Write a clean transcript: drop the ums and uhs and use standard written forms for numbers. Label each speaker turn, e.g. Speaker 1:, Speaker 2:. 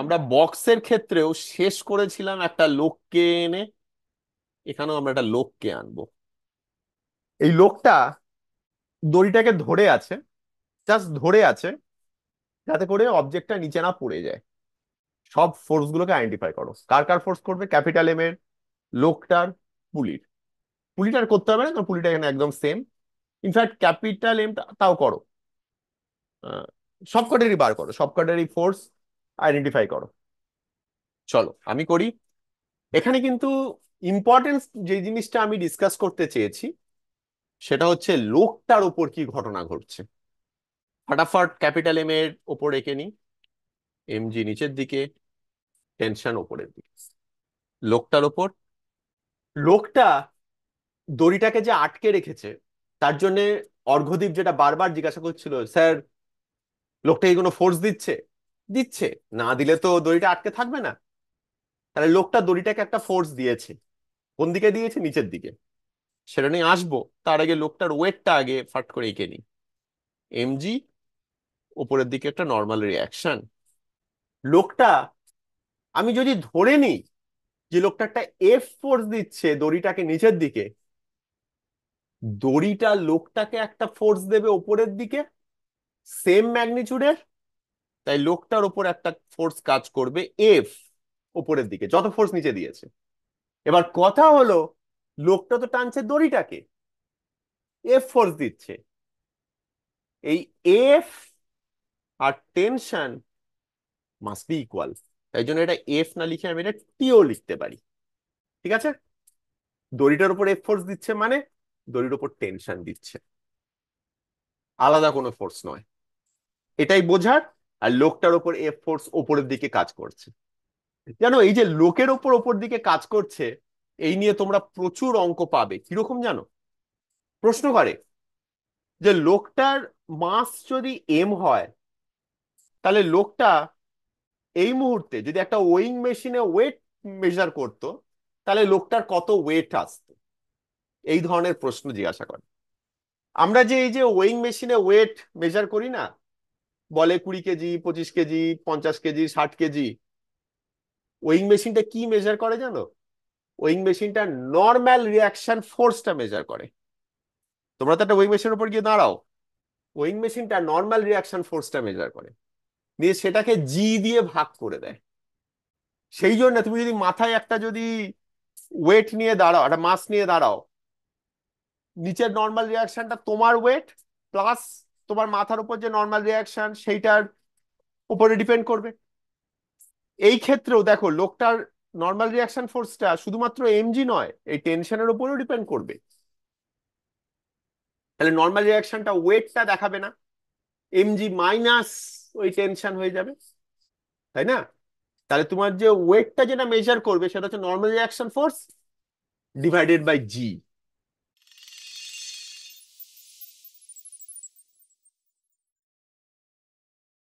Speaker 1: আমরা বক্সের ক্ষেত্রেও শেষ করেছিলাম একটা লোককে এনে, এখানেও আমরা একটা লোককে আনবো। এই লোকটা দড়িটাকে ধরে আছে, জাস্ট ধরে আছে, যাতে করে অবজেক্টটা নিচে না পড়ে যায়। সব ফোর্স গুলোকে আইডেন্টিফাই করো, কার কার ফোর্স করবে, ক্যাপিটাল এম এর, লোকটার, পুলির। পুলিটার করতে হবে না কারণ পুলিটা এখানে একদম সেম। ইনফ্যাক্ট ক্যাপিটাল এম তাও করো। আহ, সব কটারই বার করো, সব কটারই ফোর্স আইডেন্টিফাই করো। চলো আমি করি। এখানে কিন্তু ইম্পর্টেন্স যে জিনিসটা আমি ডিসকাস করতে চেয়েছি সেটা হচ্ছে লোকটার উপর কি ঘটনা ঘটছে। ফাটাফাট ক্যাপিটাল এম এর ওপর এঁকে নি, এম জি নিচের দিকে, টেনশন ওপরের দিকে। লোকটার ওপর, লোকটা দড়িটাকে যে আটকে রেখেছে তার জন্য অর্ঘ্যদীপ যেটা বারবার জিজ্ঞাসা করছিল, স্যার লোকটা কি কোনো ফোর্স দিচ্ছে? দিচ্ছে, না দিলে তো দড়িটা আটকে থাকবে না। তাহলে লোকটা দড়িটাকে একটা ফোর্স দিয়েছে। কোন দিকে দিয়েছে? নিচের দিকে। সেটা নিয়ে আসবো, তার আগে লোকটার ওয়েটটা আগে ফাট করে এঁকে নি। এমজি, উপরের দিকে একটা নর্মাল রিয়াকশন। লোকটা, আমি যদি ধরে নিই যে লোকটা একটা এফ ফোর্স দিচ্ছে দড়িটাকে নিচের দিকে, দড়িটা লোকটাকে একটা ফোর্স দেবে উপরের দিকে সেম ম্যাগনিচুডের। তাই লোকটার উপর একটা ফোর্স কাজ করবে এফ উপরের দিকে, যত ফোর্স নিচে দিয়েছে। এবার কথা হলো, লোকটা তো টানছে দড়িটাকে, এফ ফোর্স দিচ্ছে। এই এফ আর টেনশন মাস্ট বি ইকুয়াল। তাই জন্য এটা এফ না লিখে আমি এটা টিও লিখতে পারি। ঠিক আছে? দড়িটার উপর এফ ফোর্স দিচ্ছে মানে দড়ির উপর টেনশন দিচ্ছে, আলাদা কোনো ফোর্স নয়। এটাই বোঝার। আর লোকটার উপর এফ ফোর্স ওপরের দিকে কাজ করছে। জানো, এই যে লোকের ওপর ওপর দিকে কাজ করছে, এই নিয়ে তোমরা প্রচুর অঙ্ক পাবে। কিরকম জানো? প্রশ্ন করে যে লোকটার মাস যদি এম হয়, তাহলে লোকটা এই মুহূর্তে যদি একটা ওয়িং মেশিনে ওয়েট মেজার করতো, তাহলে লোকটার কত ওয়েট আসতো? এই ধরনের প্রশ্ন জিজ্ঞাসা করে। আমরা যে এই যে ওয়িং মেশিনে ওয়েট মেজার করি না, বলে 20 KG, 25 KG, 50 KG, 60 KG, owing মেশিনটা কি মেজার করে জানো? ওয়িং মেশিনটা নর্মাল রিয়াকশন ফোর্সটা মেজার করে। তোমরা তো একটা ওয়িং মেশিনের উপর গিয়ে দাঁড়াও, ওয়িং মেশিনটা নর্মাল রিয়াকশন ফোর্সটা মেজার করে, দিয়ে সেটাকে জি দিয়ে ভাগ করে দেয়। সেই জন্য তুমি যদি মাথায় একটা যদি ওয়েট নিয়ে দাঁড়াও, একটা মাস নিয়ে দাঁড়াও, নিচের নর্মাল রিয়াকশনটা তোমার ওয়েট প্লাস তোমার মাথার উপর যে নর্মাল রিয়াকশন সেইটার উপরে ডিপেন্ড করবে। এই ক্ষেত্রেও দেখো লোকটার নর্মাল রিয়াকশন ফোর্সটা শুধুমাত্র এমজি নয়, এই টেনশনের উপরেও ডিপেন্ড করবে। তাহলে নর্মাল রিয়াকশনটা ওয়েটটা দেখাবে না, এমজি মাইনাস ওই টেনশন হয়ে যাবে, তাই না? তাহলে তোমার যে ওয়েটটা যেটা মেজার করবে সেটা হচ্ছে normal reaction force divided by G.